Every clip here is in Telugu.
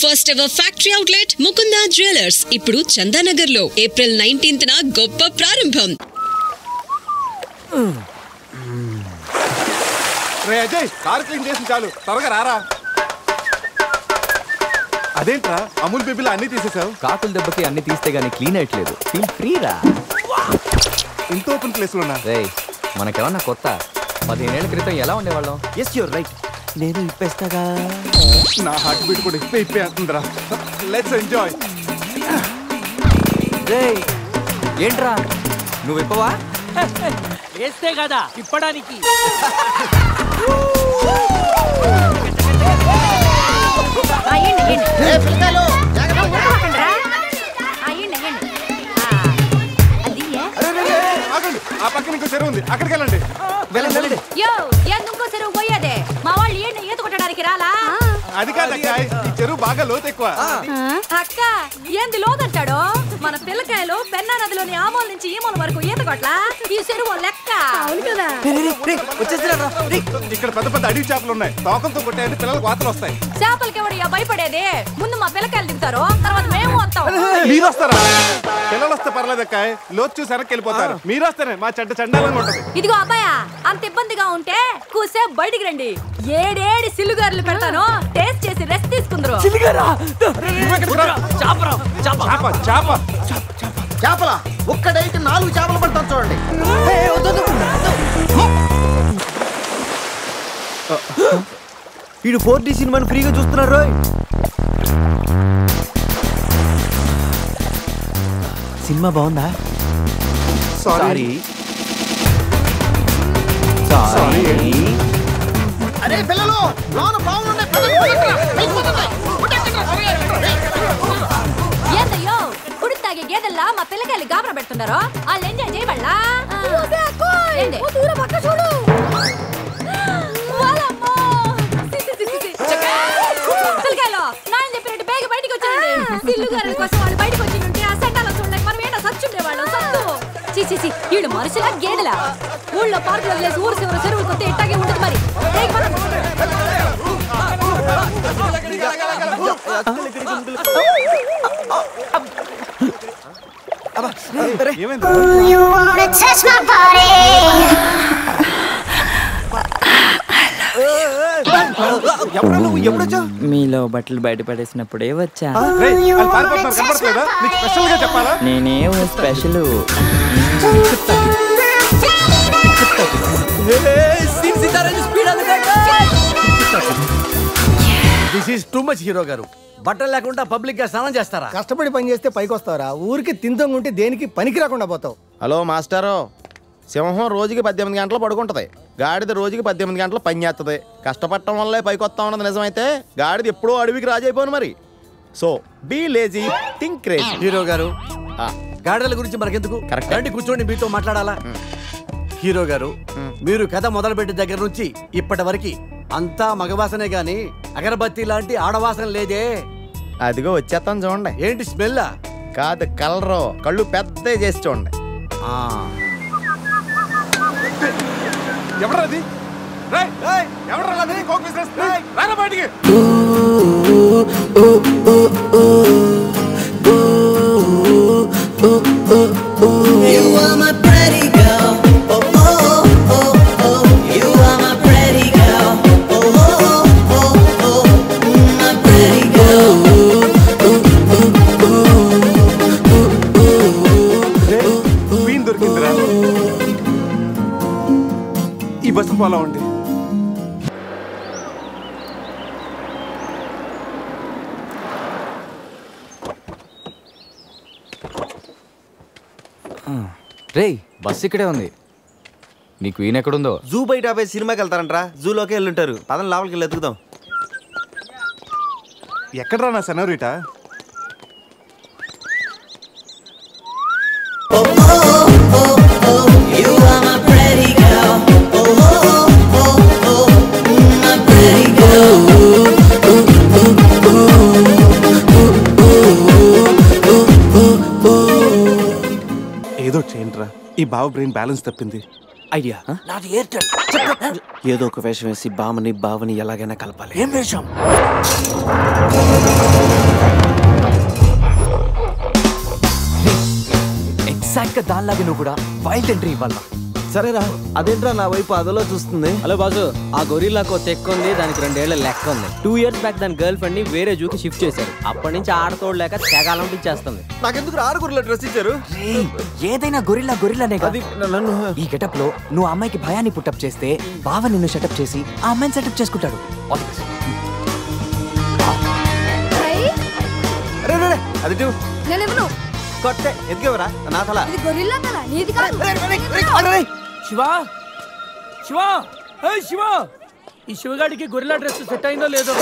First ever factory outlet Mukunda jewellers ఇప్పుడు చందానగర్ లో ఏప్రిల్ 19th గొప్ప ప్రారంభం. రే అజయ్, కార్ క్లీన్ చేసి చాలు, త్వరగా రారా. అదేంట్రా అమూల్ బేబీలో అన్ని తీసేసావు? కాకుల దెబ్బకి అన్ని తీస్తే గానీ క్లీన్ అయ్యట్లేదు. ఫీల్ ఫ్రీ రా. ఇంత ఓపెన్ ప్లేస్ లో ఉన్నా మనకేమన్నా కొత్త? 15 ఏళ్ల క్రితం ఎలా ఉండేవాళ్ళం? Yes you're right. నేను ఇప్పేస్తాగా. నా హార్ట్ బీట్ కూడా ఇప్పే అంటుందిరా. Let's enjoy. ఏంట్రా నువ్వు ఇప్పవా? వేస్తే కదా ఇప్పడానికి. ఆ పక్కన ఇంకో చెరువు ఉంది, అక్కడికి వెళ్ళండి. ఇంకో చెరువు పోయేదే మా వాళ్ళు ఈత కొట్టడానికి రాలా? అది కాదక్క, ఈ చెరువు బాగా లోతు ఎక్కువ. అక్క ఏంది లోతంటాడు? మన పిల్లకాయలు పెన్నా నదిలోని ఆ మూల నుంచి ఈ మూల వరకు ఈత కొట్లా. ఈ చెరువు లెక్క. అవును కదా. ఇక్కడ పెద్ద పెద్ద అడవి చేపలు ఉన్నాయి, తోకలతో కొట్టాయంటే పిల్లలకు వాతలు వస్తాయి. చేపలకి ఎవడయ్యా భయపడేది? ముందు మా పిల్లకాయలు దిగుతారు, తర్వాత మేము వస్తాం. మీరు వస్తారా? పిల్లలు వస్తే పర్లేదక్క, లోతు చూసి వెనక్కి వెళ్ళిపోతారు. మీరు వస్తేనే మా చెడ్డ చండాలంగా ఉంటది. ఇదిగో అబ్బాయా, అంత ఇబ్బందిగా ఉంటే కూసే బయటికి రండి. 7 సిల్లుగారులు పెడతాను, టేస్ట్ చేసి రెస్ట్ తీసుకుందరు. చేపల ఒక్కడైతే 4 చేపలు పడతాను చూడండి. వీడు 4D సినిమాని ఫ్రీగా చూస్తున్నారు. సినిమా బాగుందా? సారీ. అరే పిల్లలు, లోన బాగుండే ఏందయ్యో కుడి తాగే గేదెల్లా మా పిల్లకాయలు గాబరా పెడుతున్నారు. వాళ్ళు ఎంజాయ్ చేయబడలా? పిల్లకాయలు నాయన చెప్పినట్టు బేగ బయటికి వచ్చారండి. సిల్లుగారుల కోసం వాళ్ళు బయటకు వచ్చి ఉంటే ఆ సెంటాలో చూడలేక మనం ఏంటో సచ్చుండేవాళ్ళం. సత్తు చీచి వీళ్ళు మనుషులా గేదెలా? ఊళ్ళో పార్కులు వదిలేసి ఊరు చివరి చెరువులు కొత్త ఇట్టాగే ఉంటుంది. మరి మీలో బట్టలు బయట పడేసినప్పుడే వచ్చా. నేనేం special. This is too much hero గారు. బట్టలు లేకుండా పబ్లిక్ గా స్నానం చేస్తారా? కష్టపడి పని చేస్తే పైకి వస్తారా? ఊరికి తింతంగా ఉంటే దేనికి పనికి రాకుండా పోతావు. హలో మాస్టారు, సింహం రోజుకి 18 గంటలు పడుకుంటది, గాడిద రోజుకి 18 గంటలు పని చేస్తుంది. కష్టపడటం వల్లే పైకి వస్తా ఉన్నది నిజమైతే గాడిద ఎప్పుడూ అడవికి రాజైపోను. మరి so be lazy, think crazy. Hero గారు, గాడిదల గురించి మనకెందుకు, కరెక్ట్ కూర్చోండి, మీతో మాట్లాడాలా. హీరో గారు, మీరు కథ మొదలుపెట్టిన దగ్గర నుంచి ఇప్పటి వరకు అంతా మగవాసనే గాని అగరబత్తి లాంటి ఆడవాసన లేదే. అదిగో వచ్చేస్తాను చూడండి. ఏంటి స్మెల్? కాదు, కలరు. కళ్ళు పెద్ద చేసి చూడండి. ఎవరది? ఎవరది? కోక్ బిజినెస్ రారా బయటికి. You are my pretty girl. Oh oh oh oh. You are my pretty girl. Oh oh oh oh. My pretty girl. Queen దొరికిందిరా. ఈ బస్సు పోలా ఉండి రేయ్, బస్సు ఇక్కడే ఉంది. నీకు ఈయన ఎక్కడుందో? జూ బయట ఆపే సినిమాకి వెళ్తారంట్రా. జూలోకి వెళ్ళుంటారు. పదం లోపలికి వెళ్ళి ఎత్తుకుదాం. ఎక్కడరా నా senorita? You are my pretty girl. Oh oh oh oh. My pretty girl. ఏదో చేయండిరా, ఈ బావ బ్రెయిన్ బ్యాలెన్స్ తప్పింది. ఐడియా. నాది ఎయిర్టెల్. ఏదో ఒక వేషం వేసి బామని బావని ఎలాగైనా కలపాలి. ఏం వేషం? సరిగ్గా దానిలాగే నువ్వు కూడా వైల్డ్ ఎంట్రీ ఇవ్వాలా. సరేరా, అదేంట్రా నా వైపు అదలో చూస్తుంది. హలో బాసు, ఆ గొరిల్లాకు తెక్క ఉంది, దానికి 2 ఏళ్ల లెక్క ఉంది. 2 years బ్యాక్ దాని గర్ల్ ఫ్రెండ్ ని వేరే జూకి షిఫ్ట్ చేశారు. అప్పటి నుంచి ఆడతోడలేక తెగాలం ఇచ్చేస్తుంది. నాకెందుకు 6 గొరిల్లా డ్రెస్ ఇచ్చారు? ఏదైనా గొరిల్లానే అది నన్ను. ఈ గెటప్ లో నువ్వు అమ్మాయికి భయాన్ని పుట్టప్ చేస్తే బావ నిన్ను సెటప్ చేసి ఆ అమ్మాయిని సెటప్ చేసుకుంటాడు. అది కొట్టే ఎందుకెవరా నా తల? గొరిల్లా తల నీది కాదు. శివా శివా శివా, ఈ శివగాడికి గొరిల్లా డ్రెస్ సెట్ అయిందో లేదో.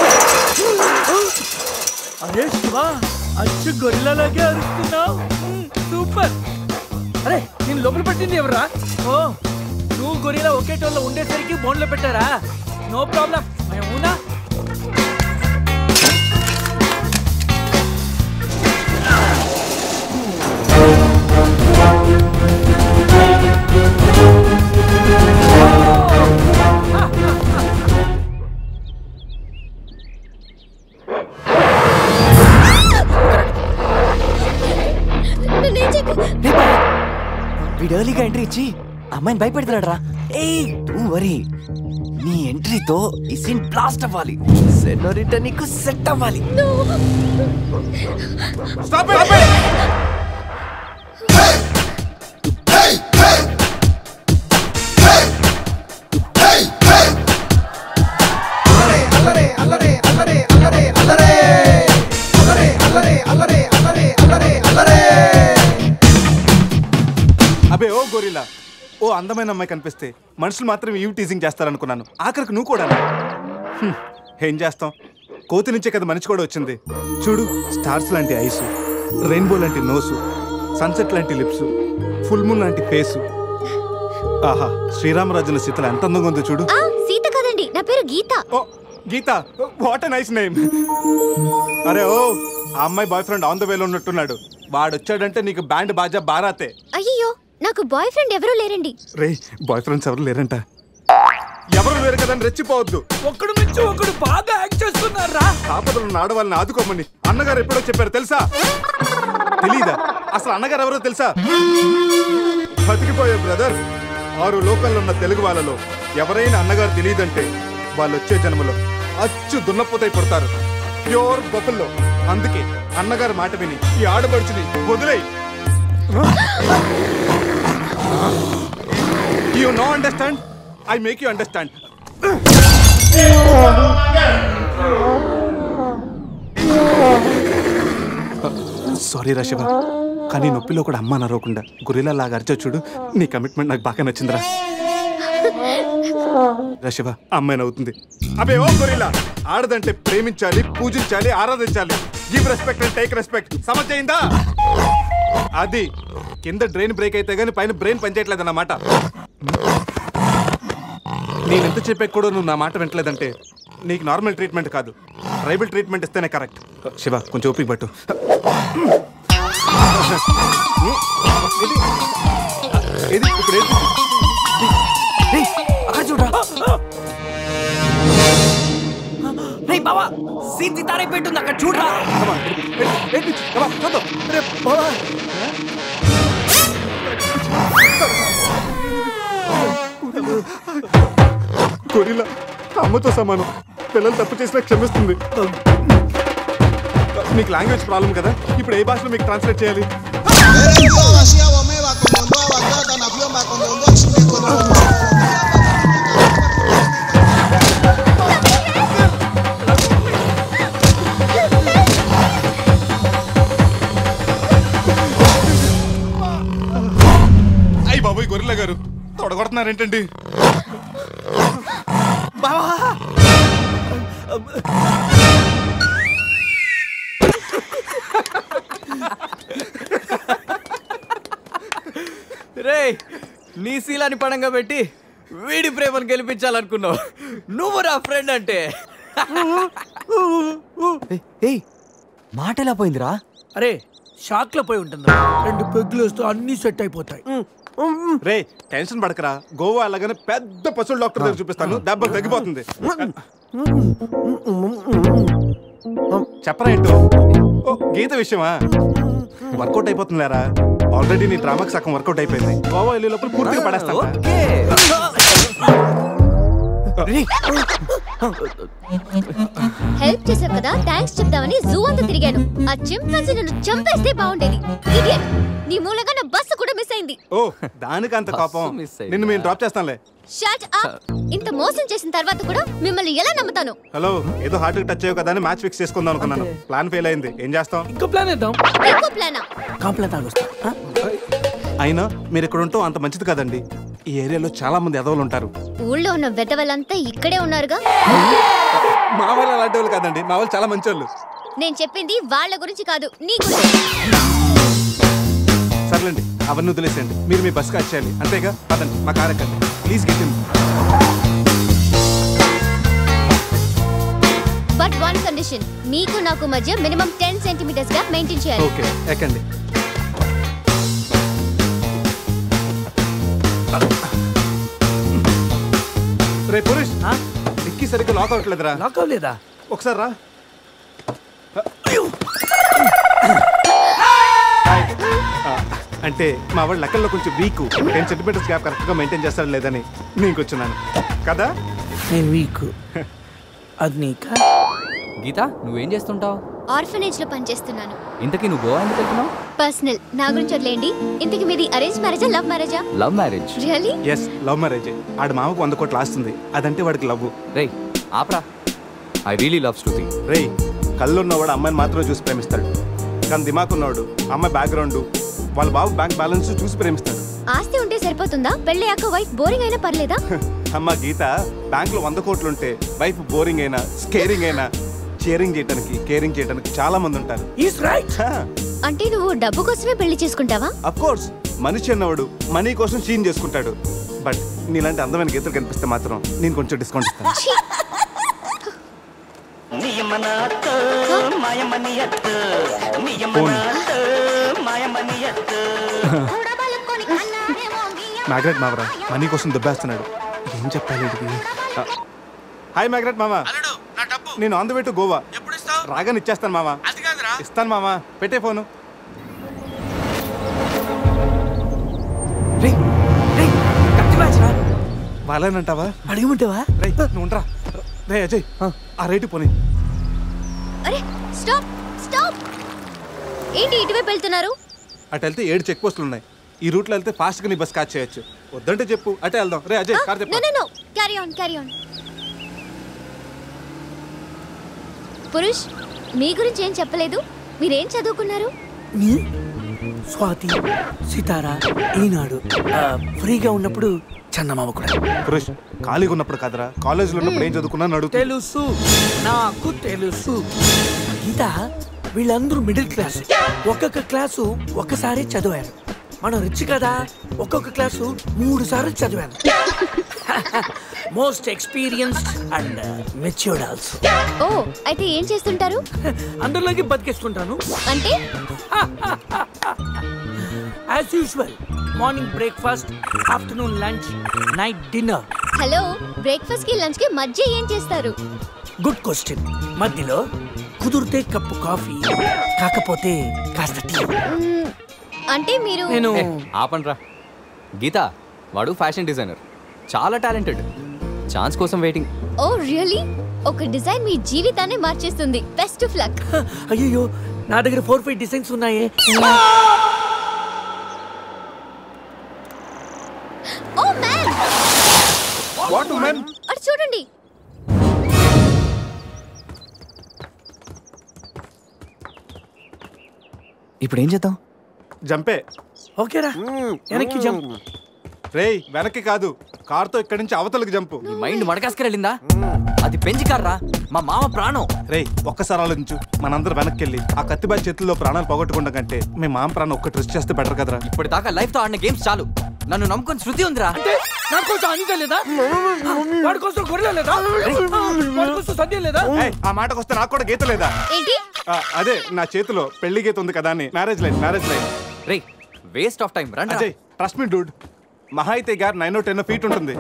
అరే శివా, అచ్చు గొరిల్లాలాగే అరుస్తున్నావు. సూపర్. అరే నేను లోపల పెట్టింది ఎవరా? ఓ, నువ్వు గొరిల్లా ఒకే టోన్లో ఉండేసరికి బోన్లో పెట్టారా? నో ప్రాబ్లం, అవునా? వీడు ఎర్లీగా ఎంట్రీ ఇచ్చి అమ్మాయిని భయపెడతాడు రా. వరీ నీ ఎంట్రీతో ఈ సీన్ బ్లాస్ట్ అవ్వాలి. సెనోరిటా నీకు సెట్ అవ్వాలి. అబే ఓ గొరిల్లా, ఓ అందమైన అమ్మాయి కనిపిస్తే మనుషులు మాత్రం ఈవ్ టీజింగ్ చేస్తారనుకున్నాను. ఆఖరికి నువ్వు కూడా. ఏం చేస్తాం, కోతి నుంచే కదా మనిషి కూడా వచ్చింది. చూడు, స్టార్స్ లాంటి ఐసు, రెయిన్బో లాంటి నోసు, సన్సెట్ లాంటి లిప్స్, ఫుల్ మూన్ లాంటి ఫేసు. ఆహా, శ్రీరామరాజుల సీతలు ఎంత అందంగా ఉందో చూడు. సీత కదండి, నా పేరు గీత. ఓ గీత, వాట్ ఎ నైస్ నేమ్. అరే ఓ, ఆ అమ్మాయి బాయ్ ఫ్రెండ్ ఆన్ ద వేలో ఉన్నట్టున్నాడు. వాడు వచ్చాడంటే నీకు బ్యాండ్ బాజా బారాతే. అయ్యో, నాకు బాయ్ ఫ్రెండ్ ఎవరూ లేరండి. రే, బాయ్ ఫ్రెండ్స్ ఎవరు లేరంట. ఎవరు లేరు కదా రెచ్చిపోవద్దు. ఒక్కడు నుంచి ఒకడు బాగా యాక్ట్ చేస్తున్నారా? ఆపదలు ఉన్న ఆడవాళ్ళని ఆదుకోమని అన్నగారు ఎప్పుడో చెప్పారు తెలుసా? తెలీదా? అసలు అన్నగారు ఎవరో తెలుసా? బతికిపోయే బ్రదర్. 6 లోకల్లో ఉన్న తెలుగు వాళ్ళలో ఎవరైనా అన్నగారు తెలియదంటే వాళ్ళు వచ్చే జన్మలో అచ్చు దున్నపోతై పడతారు. ప్యూర్ బఫల్లో. అందుకే అన్నగారు మాట విని ఈ ఆడపడుచుని వదిలేయి. You no understand? I make you understand. Sorry రా శివ, కానీ నొప్పిలో కూడా అమ్మ నరవకుండా గొరిల్లా లాగా అరిచా చూడు. నీ కమిట్మెంట్ నాకు బాగా నచ్చిందిరా. రా శివ, అమ్మాయి నవ్వుతుంది. అబే ఓ గొరిల్లా, ఆడదంటే ప్రేమించాలి, పూజించాలి, ఆరాధించాలి. Give respect and take respect. సమజైందా? అది కింద డ్రైన్ బ్రేక్ అయితే గానీ పైన బ్రెయిన్ పనిచేయట్లేదు అన్నమాట. నేను ఎంత చెప్పే కూడా నువ్వు నా మాట వింటలేదంటే నీకు నార్మల్ ట్రీట్మెంట్ కాదు, ట్రైబల్ ట్రీట్మెంట్ ఇస్తేనే కరెక్ట్. శివ, కొంచెం ఓపిక పట్టు. బావా, సీతి తారే పెట్టుంది అక్కడ చూడరా. గొరిల్లా అమ్మతో సమానం. పిల్లలు తప్పు చేసినా క్షమిస్తుంది. మీకు లాంగ్వేజ్ ప్రాబ్లం కదా, ఇప్పుడు ఏ భాషలో మీకు ట్రాన్స్లేట్ చేయాలి? అయ్యి బాబోయ్, గొరిల్లా గారు తొడగొడుతున్నారేంటండి? రే, నీ శీలాన్ని పడంగా పెట్టి వీడి ప్రేమను గెలిపించాలనుకున్నావు. నువ్వు నా ఫ్రెండ్ అంటే. మాట ఎలా పోయిందిరా? అరే, షాక్ లో పోయి ఉంటుంది. 2 పెగ్గులు వస్తూ అన్ని సెట్ అయిపోతాయి. రే, టెన్షన్ పడకరా. గోవా అలాగనే పెద్ద పశువుల డాక్టర్ దగ్గర చూపిస్తాను, దెబ్బలు తగ్గిపోతుంది. చెప్పరా ఏంటో? గీత విషయమా? వర్కౌట్ అయిపోతుందిలేరా. ఆల్రెడీ నీ డ్రామాకి సగం వర్కౌట్ అయిపోయింది. గోవా వెళ్ళే లోపల పూర్తిగా పడేస్తాను. హెల్ప్ చేసావు కదా, థ్యాంక్స్ చెప్దామని జూ అంతా తిరిగాను. ఆ చింపాంజీ నన్ను చంపేస్తే బాగుండేది. ఇడియట్, నీ మూలంగా నా బస్సు కూడా మిస్ అయింది. ఓ దానికి అంత కోపం? నిన్ను మేము డ్రాప్ చేస్తాంలే. Shut up. ఇంత మోసం చేసిన తర్వాత కూడా మిమ్మల్ని ఎలా నమ్ముతాను? హలో, ఏదో హార్ట్ టచ్ అయ్యో కదా అని మ్యాచ్ ఫిక్స్ చేసుకుందాం అనుకున్నాను. ప్లాన్ ఫెయిల్ అయింది. ఏం చేస్తాం? ఇంకో ప్లాన్ వేద్దాం. ఇంకో ప్లానా? అయినా మీరు ఇక్కడ ఉంటాం అంత మంచిది కదండి. ఈ ఏరియాలో చాలా మంది ఎదవలు ఉంటారు. ఊళ్ళో ఉన్న వెదవలంతా ఇక్కడే ఉన్నారుగా. మా వాళ్ళు అలాంటి వాళ్ళు కాదండి, మా వాళ్ళు చాలా మంచి వాళ్ళు. నేను చెప్పింది వాళ్ళ గురించి కాదు, నీ గురించి. సర్లేండి, అవన్నీ వదిలేసేయండి. మీరు మీ బస్కి వచ్చేయాలి అంతేగా. పదండి, మా కార్ ఎక్కండి please. Get in. But one condition, మీకు నాకు మధ్య మినిమం 10 సెంటీమీటర్స్ గ్యాప్ మెయింటైన్ చేయాలి. ఓకే, ఎక్కండి. రే పురుష్, డిక్కీ సరిగ్గా లాక్ అవ్వట్లేదురా. లాక్ అవ్వలేదా? ఒకసారి రా. అంటే మా వాడు లెక్కల్లో కొంచెం వీక్. 10 సెంటీమీటర్స్ గ్యాప్ కరెక్ట్గా మెయింటైన్ చేస్తాడు లేదని నేను వచ్చున్నాను కదా. నేను వీక్. అది నీకా? గీత, నువ్వేం చేస్తుంటావు? ఆర్ఫనేజ్ లో పనిచేస్తున్నాను. ఇంతకీ నువ్వు గోవా ఎందుకు వెళ్తున్నావు? పర్సనల్, నా గురించి వదిలేండి. ఇంతకీ మీది అరేంజ్ మ్యారేజా, లవ్ మ్యారేజా? Love marriage. Really? Yes, love marriage. ఆడు మామకు 100 కోట్లు ఆస్తుంది. అదంటే వాడికి లవ్. రేయ్ ఆప్రా, ఐ రియలీ లవ్ శృతి. రేయ్, కళ్ళు ఉన్నవాడు అమ్మాయిని మాత్రమే చూసి ప్రేమిస్తాడు. కానీ దిమాక్ ఉన్నవాడు అమ్మాయి బ్యాక్గ్రౌండ్, వాళ్ళ బాబు బ్యాంక్ బ్యాలెన్స్ చూసి ప్రేమిస్తాడు. ఆస్తి ఉంటే సరిపోతుందా? పెళ్ళయ్యాక వైఫ్ బోరింగ్ అయినా పర్లేదా? అమ్మ గీత, బ్యాంక్ లో 100 కోట్లు ఉంటే వైఫ్ బోరింగ్ అయినా స్కేరింగ్ అయినా షేరింగ్ చేయడానికి కేరింగ్ చేయడానికి చాలా మంది ఉంటారు. అంటే నువ్వు డబ్బు కోసమే పెళ్లి చేసుకుంటావా? అఫ్ కోర్స్, మనిషి అన్నవాడు మనీ కోసం చీన్ చేసుకుంటాడు. బట్ నీలాంటి అందమైన గీతలు కనిపిస్తే మాత్రం నేను కొంచెం డిస్కౌంట్ ఇస్తాను. మ్యాగ్రెట్ మావరా మనీ కోసం దుబ్బేస్తున్నాడు. ఏం చెప్పాలి? హాయ్ మ్యాగ్రెట్ మామ, నేను on the way to Goa. రాగానే ఇచ్చేస్తాను మామ. ఇస్తాను మామ, పెట్టే ఫోను. వాళ్ళేనంటావా? అడిగమంటావా? రైట్, నువ్వు ఉండరా. రే అజయ్, ఆ రేటు పోనీ. అరే స్టాప్ స్టాప్. ఏంటి ఇటువైపు వెళ్తున్నారు? అటు వెళ్తే 7 చెక్ పోస్టులు ఉన్నాయి. ఈ రూట్లో వెళ్తే ఫాస్ట్ గా నీ బస్ క్యాచ్ చేయొచ్చు. వద్దంటే చెప్పు, అటే వెళ్దాం. రే అజయ్, కార్ చెప్పు. No carry on carry on. Purush, మీ గురించి ఏం చెప్పలేదు. మీరేం చదువుకున్నారు? స్వాతి, సితారా, ఈనాడు. ఫ్రీగా ఉన్నప్పుడు చందమామ కూడా. పురుష్, ఖాళీగా ఉన్నప్పుడు కాదరా, కాలేజీలో ఉన్నప్పుడు ఏం చదువుకున్నా అడుగు. తెలుసు, నాకు తెలుసు. గీత, వీళ్ళందరూ మిడిల్ క్లాస్. ఒక్కొక్క క్లాసు ఒక్కసారి చదివారు. మనం రిచ్ కదా, ఒక్కొక్క క్లాసు 3 సార్లు చదివాను. Most experienced and matured also. Oh, అయితే ఏం చేస్తుంటారు? అందరిలోకి బతికేస్తుంటాను. అంటే as usual, morning breakfast, afternoon lunch, night dinner. Hello, breakfast కి లంచ్ కి మధ్య ఏం చేస్తారు? Good question. మధ్యలో కుదిరితే కప్పు కాఫీ, కాకపోతే కాస్త టీ. అంటే మీరు? నేను ఆపండ్రా. గీత, వాడు ఫ్యాషన్ డిజైనర్, చాలా టాలెంటెడ్. ఛాన్స్ కోసం వెయిటింగ్. ఓ రియల్లీ? ఒక డిజైన్ మీ జీవితాన్ని మార్చేస్తుంది. Best of luck. అయ్యో, నా దగ్గర 4-5 డిజైన్స్ ఉన్నాయే. Oh man, what man? అటు చూడండి. ఇప్పుడు ఏం చేద్దాం? జంపే. ఓకేరా, వెనక్కి జంప్. రేయ్, వెనక్కి కాదు, కార్తో ఇక్కడి నుంచి అవతలకి జంపు. మైండ్ మడకాసుకెళ్ళిందా? అది పెంచి కార్రా, మా మామ ప్రాణం. రేయ్, ఒక్కసారి ఆలోచించు. మనందరం వెనక్కి వెళ్ళి ఆ కత్తిబాయి చేతుల్లో ప్రాణాలు పోగొట్టుకుంటాం కంటే మీ మామ ప్రాణం ఒక్కటి రిస్క్ చేస్తే బెటర్ కదరా. ఇప్పటిదాకా లైఫ్ తో ఆడిన గేమ్స్ చాలు. నన్ను నమ్ముకొని శృతి ఉందిరా. అంటే నా కోసం అనిత లేదా? వాడి కోసం గొర్రె లేదా? వాడి కోసం సద్య లేదా? ఆ మాటకు వస్తే నాకు కూడా గీత లేదా? ఏంటి? అదే, నా చేతిలో పెళ్లి గీత ఉంది కదా అని. Marriage line. రేయ్, వేస్ట్ ఆఫ్ టైం. రండి. Ajay, trust me Dude. మహా అయితే గారు 9 or 10 feet ఉంటుంది.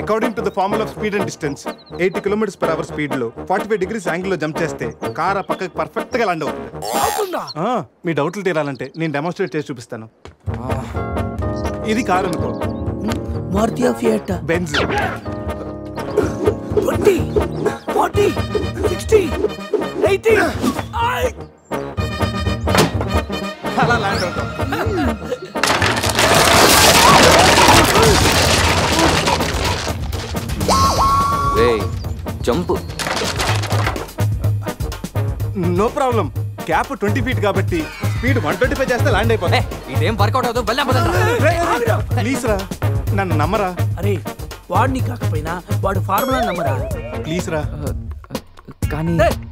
According to the formula of speed and distance 80 km/h speed లో 45 degrees యాంగిల్ లో జంప్ చేస్తే కార్ ఆ పక్కకి పర్ఫెక్ట్ గా ల్యాండ్ అవుతుంది. మీ డౌట్లు తీరాలంటే నేను డెమోన్స్ట్రేట్ చేసి చూపిస్తాను. ఇది కారు అనుకో, మారుతి ఫియట్, బెంజ్. 20, 40, 60, 80. అలా ల్యాండ్ అవుతాం. Jump no problem. Cap 20 feet కాబట్టి స్పీడ్ 125 చేస్తే ల్యాండ్ అయిపోతుంది. ఇదేం వర్కౌట్ అవుతుంది. ప్లీజ్ రా, నన్ను నమ్మరా. అరే వాడిని కాకపోయినా వాడు ఫార్ములా నమ్మరా. ప్లీజ్ రా.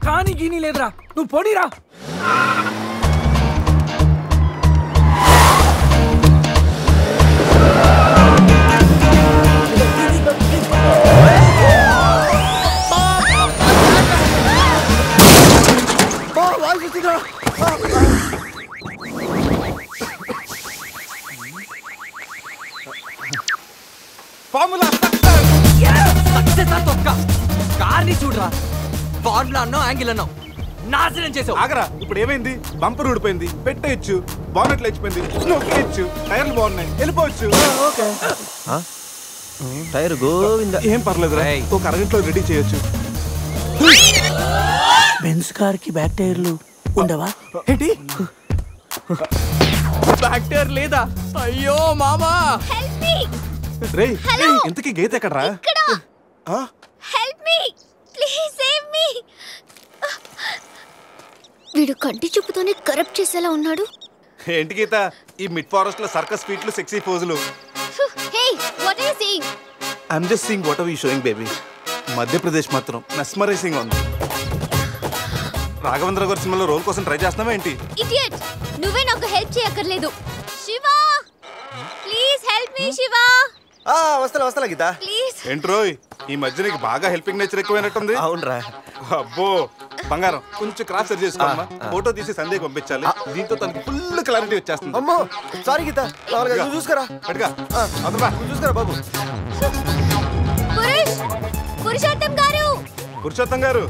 కానీ గీనీ లేదురా, నువ్వు పోనీరా. ఫార్ములా కార్ని చూడరా, ఫార్ములా అన్నో యాంగిల్ అన్నో నాశనం చేసావు. ఆగరా, ఇప్పుడు ఏమైంది? బంపర్ ఊడిపోయింది, పెట్టేయచ్చు. బానెట్లు లేచిపోయింది, నొక్కేయచ్చు. టైర్లు బాగున్నాయి, వెళ్ళిపోవచ్చు. టైర్ గోవింద. ఏం పర్లేదు, ఒక అరగంటలో రెడీ చేయొచ్చు. బెంజ్ కార్ కి బ్యాక్ టైర్లు ఉండవా ఏంటి? బ్యాక్ టైర్ లేదా? అయ్యో మామా. రే, ఇంతకీ గీత ఎక్కడరా? Help me please, save me. వీడు కంటి చూపుతోనే కరప్ట్ చేసేలా ఉన్నాడు. ఏంటి గీత ఈ మిడ్ ఫారెస్ట్ లో సర్కస్ ఫీట్లు, సెక్సీ పోజులు? Hey what are you seeing? I'm just seeing what are you showing baby. Madhya Pradesh మాత్రం మెస్మరైజింగ్ ఉంది. రాఘవేంద్ర గారి సినిమాలో రోల్ కోసం ట్రై చేస్తున్నావా ఏంటి? ఇడియట్, నువ్వే నాకు హెల్ప్ చేయక్కర్లేదు. Shiva please help me. Shiva వస్తలే గీత. ప్లీజ్. ఏంట్రోయ్, ఈ మధ్య నీకు బాగా హెల్పింగ్ నేచర్ ఎక్కువైనట్టుంది. అవునరా. అబ్బో బంగారం, కొంచెం క్రాస్ సెట్ చేసుకోమ్మా. ఫోటో తీసి సందేహం పంపించాలి. దీంతో తనకి ఫుల్ క్లారిటీ వచ్చేస్తుంది. అమ్మో సారీ గీత, చూసుకురా. పట్టుగా చూసుకురా బాబు. పురుషోత్తం గారు, పురుషోత్తం గారు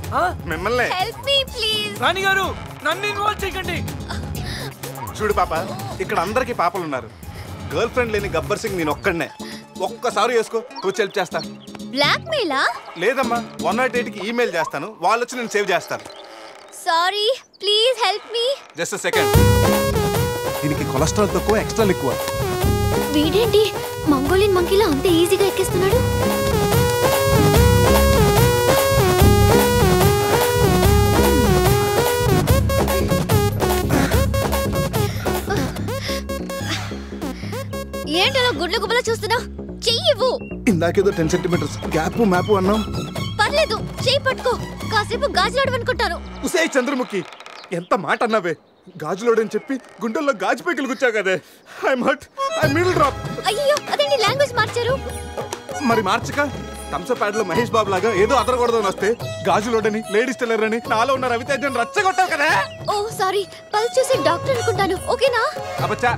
మిమ్మల్ని. Help me please. రాణి గారు నన్ను ఇన్వాల్వ్ చేయకండి. చూడు పాప, ఇక్కడ అందరికి పాపలు ఉన్నారు. గర్ల్ ఫ్రెండ్ లేని గబ్బర్ సింగ్ నేను ఒక్కడనే. ఒక్కసారి వేసుకో, కూర్చో హెల్ప్ చేస్తా. బ్లాక్ మెయిలా? లేదమ్మా, 108కి ఈమెయిల్ చేస్తాను, వాళ్ళు వచ్చి నేను సేవ్ చేస్తాను. Sorry please help me. Just second. దీనికి కొలెస్ట్రాల్ తక్కువ, ఎక్స్ట్రా ఎక్కువ. వీడేంటి మంగోలియన్ మంకీలా అంత ఈజీగా ఎక్కిస్తున్నాడు? ఏంటలా గుడ్ల గుబలా చూస్తున్నా? చెయ్యివ్వు. ఇందాకేదో 10 centimeters గ్యాప్ మ్యాప్ అన్నాం. పర్లేదు, చెయ్యి పట్టుకో. కాసేపు గాజులాడు అనుకుంటాను. ఉసే చంద్రముఖి, ఎంత మాట అన్నావే. గాజులోడని చెప్పి గుండెల్లో గాజు పైకిలు గుచ్చా కదే. I'm hurt, I middle drop. అయ్యో అదేంటి లాంగ్వేజ్ మార్చారు? మరి మార్చక థమ్సప్ ప్యాడ్ లో మహేష్ బాబు లాగా ఏదో అదరకూడదని వస్తే గాజులోడని, లేడీస్ టైలర్ అని, నాలో ఉన్న రవితేజని రచ్చగొట్టావు కదా. ఓ సారీ, పల్స్ చూసి డాక్టర్ అనుకుంటాను. ఓకేనా? అబ్బచ్చా,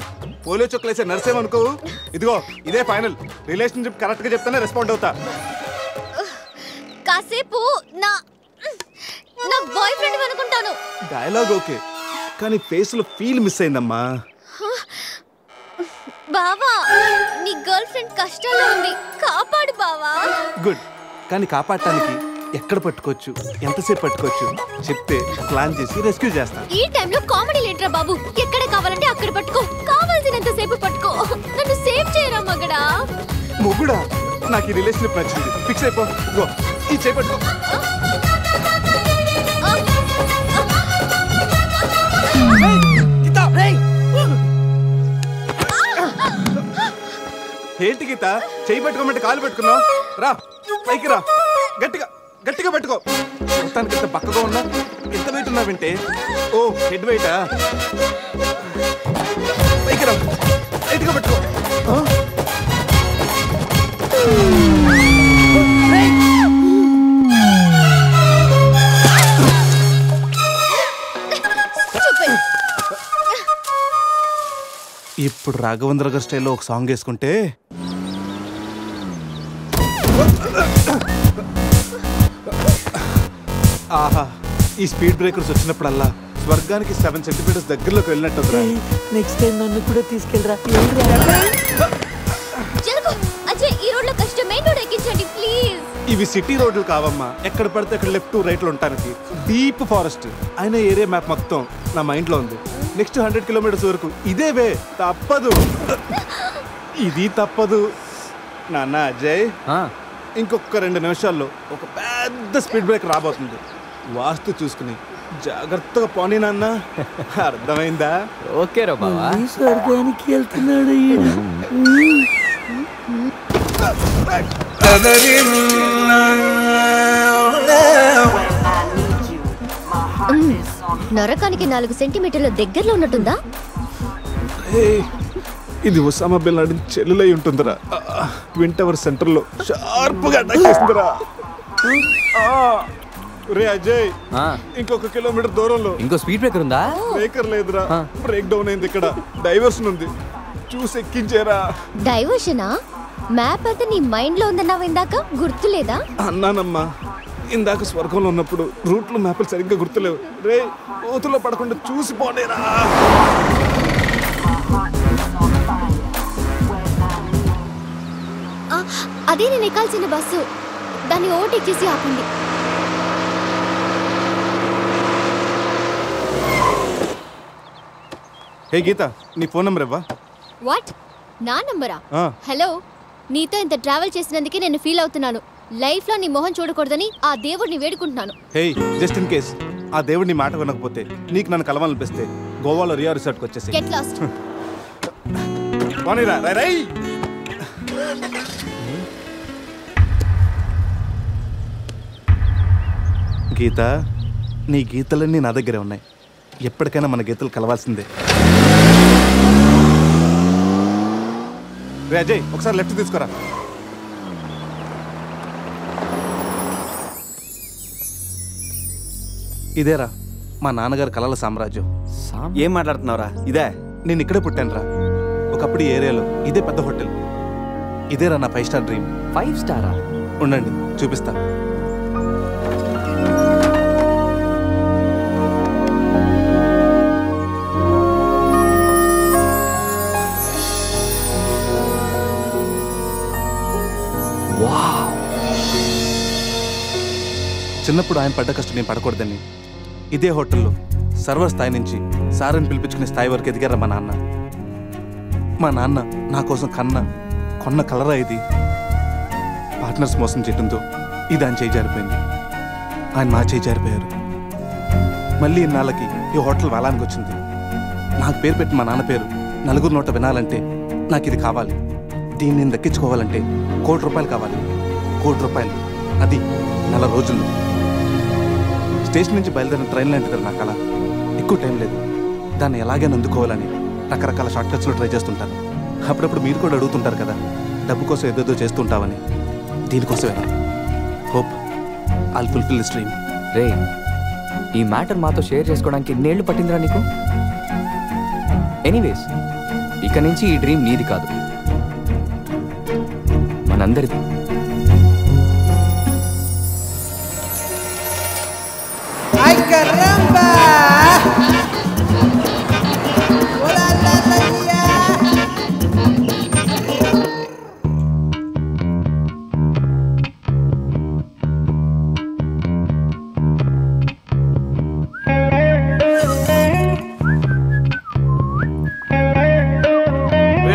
పోలియో చుక్కలేసే నర్సేమనుకోవు. ఇదిగో ఇదే ఫైనల్. రిలేషన్షిప్ కరెక్ట్ గా చెప్తానే రెస్పాండ్ అవుతా. కాసేపు నా బాయ్ ఫ్రెండ్ అనుకుంటాను. డైలాగ్ ఓకే, కానీ ఫేస్ లో ఫీల్ మిస్ అయిందమ్మా. బావా, నీ గర్ల్ ఫ్రెండ్ కష్టాల్లో ఉంది, కాపాడు బావా. గుడ్, కానీ కాపాడటానికి ఎక్కడ పట్టుకోవచ్చు, ఎంతసేపు పట్టుకోవచ్చు చెప్తే ప్లాన్ చేసి రెస్క్యూ చేస్తాను. ఈ టైంలో కామెడీ లేటరా బాబు. ఎక్కడ కావాలంటే అక్కడ పట్టుకో, కావాల్సినంత సేపు పట్టుకో. నన్ను సేవ్ చేయరా మగడా. మొగుడా, నాకు ఈ రిలేషన్షిప్ నచ్చింది. ఫిక్స్ అయిపో. ఇదిగో ఈ చేయి పట్టుకో. ఏంటి గీత, చేయి పట్టుకోమంటే కాలు పెట్టుకున్నావు? రా పైకి రా, గట్టిగా గట్టిగా పెట్టుకో. మొత్తానికి ఎంత పక్కగా ఉన్నా, ఎంత వెయిట్ ఉన్నావంటే. ఓ హెడ్ వెయిటా? పైకి రా, గట్టిగా పెట్టుకో. ఇప్పుడు రాఘవేంద్ర గారి స్టైల్లో ఒక సాంగ్ వేసుకుంటే ఆహా, ఈ స్పీడ్ బ్రేకర్స్ వచ్చినప్పుడల్లా స్వర్గానికి 7 సెంటీమీటర్స్ దగ్గరలోకి వెళ్ళినట్టు. నెక్స్ట్ టైం నన్ను కూడా తీసుకెళ్ళరా. అజయ్, ఈ రోడ్ లో కష్టం, మెయిన్ రోడ్ ఎక్కించండి ప్లీజ్. ఇవి సిటీ రోడ్లు కావమ్మా, ఎక్కడ పడితే అక్కడ లెఫ్ట్ రైట్ లో ఉంటానికి. డీప్ ఫారెస్ట్ అయిన ఏరియా మ్యాప్ మొత్తం నా మైండ్ లో ఉంది. నెక్స్ట్ 100 కిలోమీటర్స్ వరకు ఇదే వే, తప్పదు. ఇది తప్పదు నాన్న. అజయ్, ఇంకొక 2 నిమిషాల్లో ఒక పెద్ద స్పీడ్ బ్రేక్ రాబోతుంది. వాస్తు చూసుకుని జాగ్రత్తగా పోనీ నాన్న, అర్థమైందా? ఓకే రా బావా. స్వర్గానికి వెళ్తున్నాడు. నరకానికి 4 సెంటీమీటర్ల దగ్గరలో ఉన్నట్టుందా? ఇది ఒసామా బిన్ లాడెన్ చెల్లెలై ఉంటుందిరా. ట్విన్ టవర్ సెంటర్ లో షార్ప్ గా అటాక్ చేస్తుందిరా. రే అజయ్, ఇంకొక కిలోమీటర్ దూరంలో ఇంకో స్పీడ్ బ్రేకర్ ఉందా? బ్రేకర్ లేదురా, బ్రేక్ డౌన్ అయింది. ఇక్కడ డైవర్షన్ ఉంది, చూసి ఎక్కించారా. డైవర్షనా? మ్యాప్ అయితే నీ మైండ్ లో ఉందన్నావు ఇందాక, గుర్తులేదా? అన్నానమ్మా, ఇందాక స్వర్గంలో ఉన్నప్పుడు రూట్లు మ్యాప్లు సరిగ్గా గుర్తులేవు. రే, కోతుల్లో పడకుండా చూసి పోనేరా. అదే నేను ఎక్కాల్సిన బస్సు, దాన్ని ఓవర్టేక్ చేసి ఆపండి. హే గీత, నీ ఫోన్ నెంబర్ ఇవ్వా? వాట్? నా నంబరా? హలో, నీతో ఇంత ట్రావెల్ చేసినందుకే నేను ఫీల్ అవుతున్నాను. లైఫ్ లో నీ మొహం చూడకూడదని ఆ దేవుడిని వేడుకుంటున్నాను. హే, జస్ట్ ఇన్ కేస్ ఆ దేవుడిని మాట వినకపోతే నీకు నన్ను కలవాలనిపిస్తే గోవాలో రియా రిసార్ట్కి వచ్చేసి గెట్ లాస్ట్. పోనీరా. రై గీత, నీ గీతలన్నీ నా దగ్గరే ఉన్నాయి. ఎప్పటికైనా మన గీతలు కలవాల్సిందే. రే అజయ్, ఒకసారి లెఫ్ట్ తీసుకురా. ఇదేరా మా నాన్నగారు కలల సామ్రాజ్యం. ఏం మాట్లాడుతున్నావురా? ఇదే నేను ఇక్కడే పుట్టాను రా. ఒకప్పుడు ఈ ఏరియాలో ఇదే పెద్ద హోటల్. ఇదేరా నా 5 స్టార్ డ్రీమ్. 5 స్టారా? ఉండండి, చూపిస్తా. చిన్నప్పుడు ఆయన పడ్డ కష్టం నేను పడకూడదని ఇదే హోటల్లో సర్వర్ స్థాయి నుంచి సారని పిలిపించుకునే స్థాయి వరకు ఎదిగారా మా నాన్న. మా నాన్న నా కోసం కొన్న కలరా ఇది. పార్ట్నర్స్ మోసం చేయడంతో ఇది ఆయన చేయి జారిపోయింది. ఆయన నా చేయి జారిపోయారు. మళ్ళీ ఇన్నాళ్ళకి ఈ హోటల్ వేలానికి వచ్చింది. నాకు పేరు పెట్టి మా నాన్న పేరు నలుగురు నోట వినాలంటే నాకు ఇది కావాలి. దీన్ని నేను దక్కించుకోవాలంటే ₹1 కోటి కావాలి. ₹1 కోటి, అది 4 రోజుల్లో. స్టేషన్ నుంచి బయలుదేరిన ట్రైన్ లాంటిది కదా నా కళ. ఎక్కువ టైం లేదు, దాన్ని ఎలాగైనా అందుకోవాలని రకరకాల షార్ట్ కట్స్లో ట్రై చేస్తుంటాను. అప్పుడప్పుడు మీరు కూడా అడుగుతుంటారు కదా, డబ్బు కోసం ఏదేదో చేస్తుంటావని. దీనికోసమేనా? Hope I'll fulfil this dream. రే, ఈ మ్యాటర్ మాతో షేర్ చేసుకోవడానికి ఎన్నేళ్ళు పట్టిందిరా నీకు? ఎనీవేస్, ఇక నుంచి ఈ డ్రీమ్ నీది కాదు, మనందరిది. ¡Ay, caramba! ¡Hola, la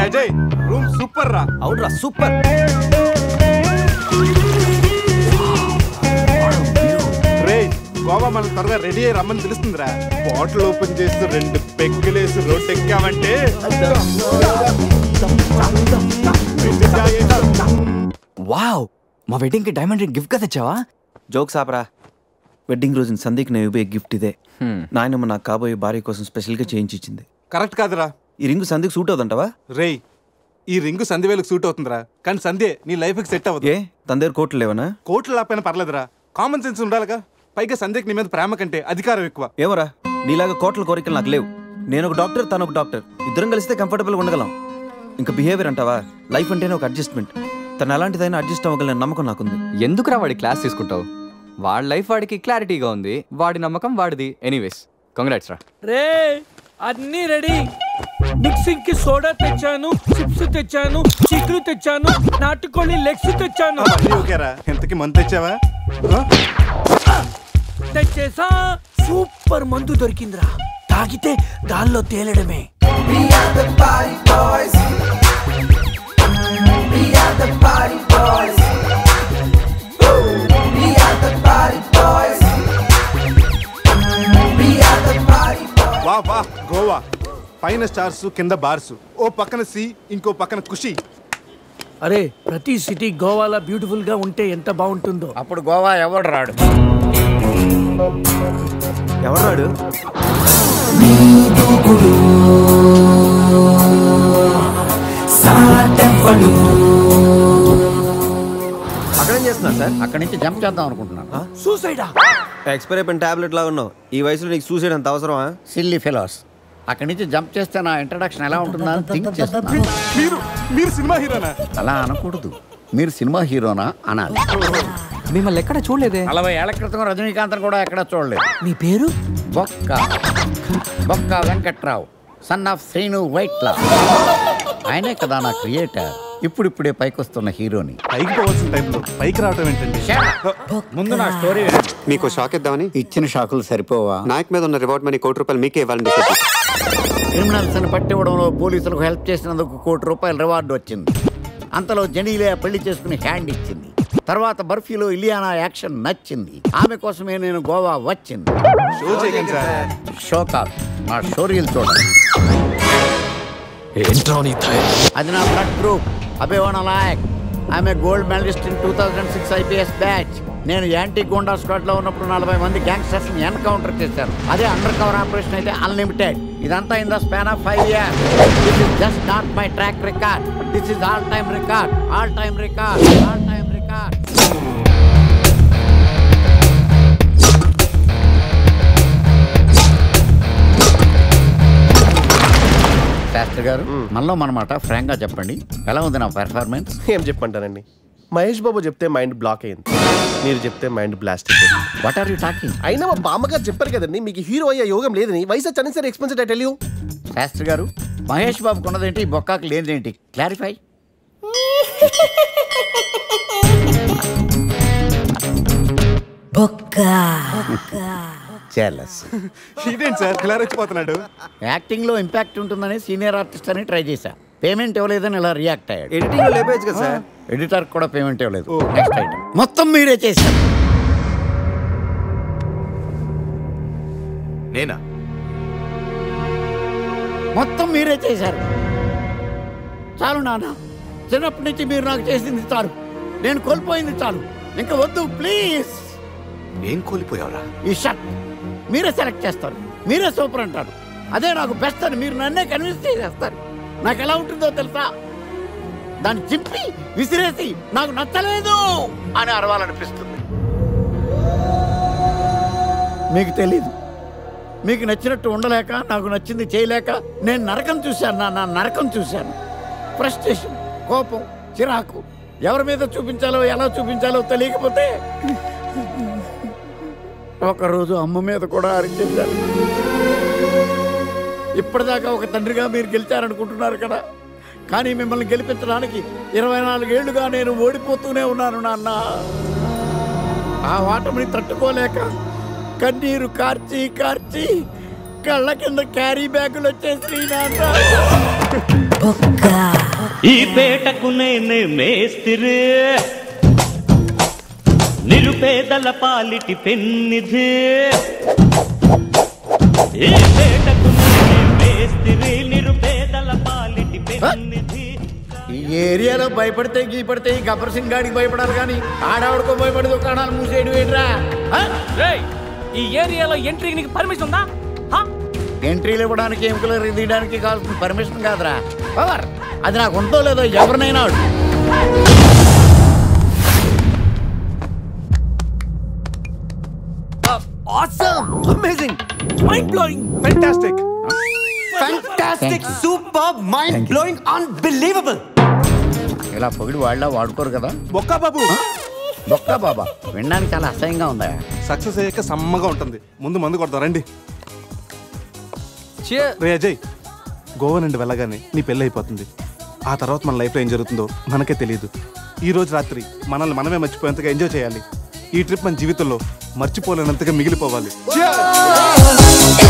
Ajay, room super రా. అవునరా, సూపర్. గోవా మనం త్వరగా రెడీ అయ్యి రమ్మని తెలుస్తుందిరా. బాటిల్ ఓపెన్ చేసి 2 పెగ్గులేసి రోడ్ ఎక్కామంటే వావ్, మా వెడ్డింగ్ కి డైమండ్ రింగ్ గిఫ్ట్ గా తెచ్చావా? జోక్స్ ఆపరా. వెడ్డింగ్ రోజున సందీక్ నేను ఇవ్వే గిఫ్ట్ ఇదే. నాయనమ్మ నాకు కాబోయే భార్య కోసం స్పెషల్గా చేయించి ఇచ్చింది. కరెక్ట్ కాదురా. ఈ రింగు సందీకి సూట్ అవుతుంటావా? రేయ్, ఈ రింగు సంధ్యవేలకు సూట్ అవుతుందిరా, కానీ సంధ్య నీ లైఫ్కి సెట్ అవ్వదు. ఏ తన దగ్గర కోట్లు లేవనా? కోట్లు లేకపోయినా పర్లేదురా, కామన్ సెన్స్ ఉండాలిగా. పైగా సంధ్యకి నీ మీద ప్రేమ కంటే అధికారం ఎక్కువ. ఏమరా, నీలాగా కోట్ల కోరికలు నాకు లేవు. నేను ఒక డాక్టర్, తను ఒక డాక్టర్. ఇద్దరం కలిస్తే కంఫర్టబుల్గా ఉండగలం. ఇంకా బిహేవియర్ అంటావా? లైఫ్ అంటేనే ఒక అడ్జస్ట్మెంట్. తను ఎలాంటిదైనా అడ్జస్ట్ అవ్వగలని నమ్మకం నాకుంది. ఎందుకురా వాడి క్లాస్ తీసుకుంటావు? వాడి లైఫ్ వాడికి క్లారిటీగా ఉంది, వాడి నమ్మకం వాడిది. ఎనీవేస్ కంగ్రాట్స్ రా. రే అన్నీ రెడీ. మిక్సింగ్ కి సోడా తెచ్చాను, చిప్స్ తెచ్చాను, చిక్కులు తెచ్చాను, నాటుకోళ్ళి లెగ్స్ తెచ్చాను. ఎంతకి మందు తెచ్చావా? తెచ్చేసా. సూపర్ మందు దొరికిందిరా, తాగితే దానిలో తేలడమే. వా వా గోవా, పైన స్టార్స్ కింద బార్స్, ఓ పక్కన సీ ఇంకో పక్కన ఖుషి. అరే ప్రతి సిటీ గోవాలో బ్యూటిఫుల్ గా ఉంటే ఎంత బాగుంటుందో. అప్పుడు గోవా ఎవడు రాడు. ఎవరు రాడు? అక్కడేం చేస్తున్నా సార్? అక్కడి నుంచి జంప్ చేద్దాం అనుకుంటున్నాను. సూసైడా? ఎక్స్పైర్ అయిపోయిన టాబ్లెట్ లాగా ఉన్నావు. ఈ వయసులో నీకు సూసైడ్ అంత అవసరమా? Silly fellows. అక్కడి నుంచి జంప్ చేస్తే నా ఇంట్రడక్షన్ ఎలా ఉంటుందా అని థింక్ చేస్తున్నా. మీరు సినిమా హీరోనా? అలా అనకూడదు, మీరు సినిమా హీరోనా అనాలి. మిమ్మల్ని ఎక్కడ చూడలేదే. 40 ఏళ్ల క్రితం రజనీకాంత్ కూడా ఎక్కడ చూడలేదు. మీ పేరు? బొక్క వెంకట్రావు, సన్ ఆఫ్ శ్రీను వైట్లా. ఆయనే కదా నా క్రియేటర్. ఇప్పుడిప్పుడే పైకొస్తున్న హీరోని. పైకి పోవాల్సిన టైంలో పైకి రావటం ఏంటండి? ముందు నా స్టోరీ మీకు షాక్ ఇద్దామని. ఇచ్చిన షాకులు సరిపోవా? నాయక్ మీద ఉన్న రివార్డ్ మనీ ₹1 మీకే ఇవ్వాలని డిసైడ్. క్రిమినల్స్ ని పట్టివ్వడంలో పోలీసులకు హెల్ప్ చేసినందుకు ₹1 రివార్డు వచ్చింది. అంతలో జనీలే పెళ్లి చేసుకుని హ్యాండ్ ఇచ్చింది. తర్వాత బర్ఫీలో ఇలియానా యాక్షన్ నచ్చింది. ఆమె కోసమే నేను గోవా వచ్చింది. షో కాదు, నా షోరీలు చూడండి. అది నా బ్లడ్ గ్రూప్. అభివాన లాయక్. ఆమె gold medalist in 2006 IPS batch. నేను యాంటీ గోండా స్క్వాడ్ లో ఉన్నప్పుడు 40 మంది గ్యాంగ్స్టర్స్ ని ఎన్కౌంటర్ చేశారు. అదే అండర్ కవర్ ఆపరేషన్ అయితే అన్లిమిటెడ్. ఇదంతా in the span of 5 years. This is just not my track record. This is all time record. All time record. All time record. Shastri garu, మనలో మనమాట ఫ్రాంక్ గా చెప్పండి, ఎలా ఉంది నా పెర్ఫార్మెన్స్? ఏం చెప్పంటానండి, మహేష్ బాబు చెప్తే మైండ్ బ్లాక్ అయింది, మీరు చెప్తే మైండ్ బ్లాస్ట్ అయిపోయింది. What are you talking? అయినా మా బామ్మగారు చెప్పారు కదండి మీకు హీరో అయ్యే యోగం లేదని. వయసు వచ్చని sir experienced I tell you. Shastri garu, Mahesh బాబుకు ఉన్నదేంటి, బొక్కాకు లేనిదేంటి? క్లారిఫై. ఇదేంటి సార్ ఇలా రెచ్చిపోతున్నాడు? యాక్టింగ్ లో ఇంపాక్ట్ ఉంటుందని సీనియర్ ఆర్టిస్ట్ అని ట్రై చేశా. పేమెంట్ ఇవ్వలేదని ఇలా రియాక్ట్ అయ్యాడు. ఎడిటింగ్ లో లేపేయచ్చు కదా సార్. ఎడిటర్ కూడా పేమెంట్ ఇవ్వలేదు. నెక్స్ట్ ఐటమ్ మొత్తం మీరే చేశారు. నేనా? మొత్తం మీరే చేశారు. చాలు నాన్న, చిన్నప్పటి నుంచి మీరు నాకు చేసింది చాలు. నేను కోల్పోయింది చాలు. ఇంకా వద్దు ప్లీజ్. ఏం కోల్పోయావురా? ఈ షర్ట్ మీరే సెలెక్ట్ చేస్తారు, మీరే సూపర్ అంటారు. అదే నాకు బెస్ట్ అని మీరు నన్నే కన్విన్స్ చేసేస్తారు. నాకు ఎలా ఉంటుందో తెలుసా? దాన్ని చింపి విసిరేసి నాకు నచ్చలేదు అని అరవాలనిపిస్తుంది. మీకు తెలీదు, మీకు నచ్చినట్టు ఉండలేక, నాకు నచ్చింది చేయలేక నేను నరకం చూశాను. నా నరకం చూశాను. ఫ్రస్ట్రేషన్, కోపం, చిరాకు, ఎవరి మీద చూపించాలో ఎలా చూపించాలో తెలియకపోతే ఒకరోజు అమ్మ మీద కూడా అరిచేశాను. ఇప్పటిదాకా ఒక తండ్రిగా మీరు గెలిచారనుకుంటున్నారు కదా, కానీ మిమ్మల్ని గెలిపించడానికి 24 ఏళ్లుగా నేను ఓడిపోతూనే ఉన్నాను నాన్న. ఆ ఓటమిని తట్టుకోలేక కన్నీరు కార్చి కార్చి కళ్ళ కింద క్యారీ బ్యాగులు వచ్చేసి నాన్న. ఈ పేటకు నేనే మేస్తిరి, నిరుపేదల పాలిటి పెన్నిధి. ఈ పేటకు నేనే మేస్తిరి, నిరుపేదల పాలిటి పెన్నిధి. ఈ ఏరియాలో భయపడితే గీపడితే ఈ గబ్బర్ సింగ్ గాడికి భయపడాలి, కానీ ఆడవాడికో భయపడి దుకాణాలు మూసేయడం ఏంట్రా? ఈ ఏరియాలో ఎంట్రీకి నీకు పర్మిషన్ ఉందా? ఎంట్రీలు ఇవ్వడానికి, ఎముకలు తీయడానికి కావాల్సిన పర్మిషన్ కాదురా, పవర్. అది నాకు ఉందో లేదో ఎవరినైనా Awesome! Amazing! Mind-blowing! Fantastic! Fantastic! Superb! Mind-blowing! Unbelievable! ఇలా పొగిడి వాళ్ళ వాడుకోరు కదా. బొక్కా బాబు, బొక్క బాబా వినడానికి చాలా అసహ్యంగా ఉందా? సక్సెస్ అయ్యాక సమ్మగా ఉంటుంది. ముందు మందు కొడదాం రండి. రే అజయ్, గోవా నుండి వెళ్ళగానే నీ పెళ్ళి అయిపోతుంది. ఆ తర్వాత మన లైఫ్లో ఏం జరుగుతుందో మనకే తెలియదు. ఈ రోజు రాత్రి మనల్ని మనమే మర్చిపోయేంతగా ఎంజాయ్ చేయాలి. ఈ ట్రిప్ మన జీవితంలో మర్చిపోలేనంతగా మిగిలిపోవాలి.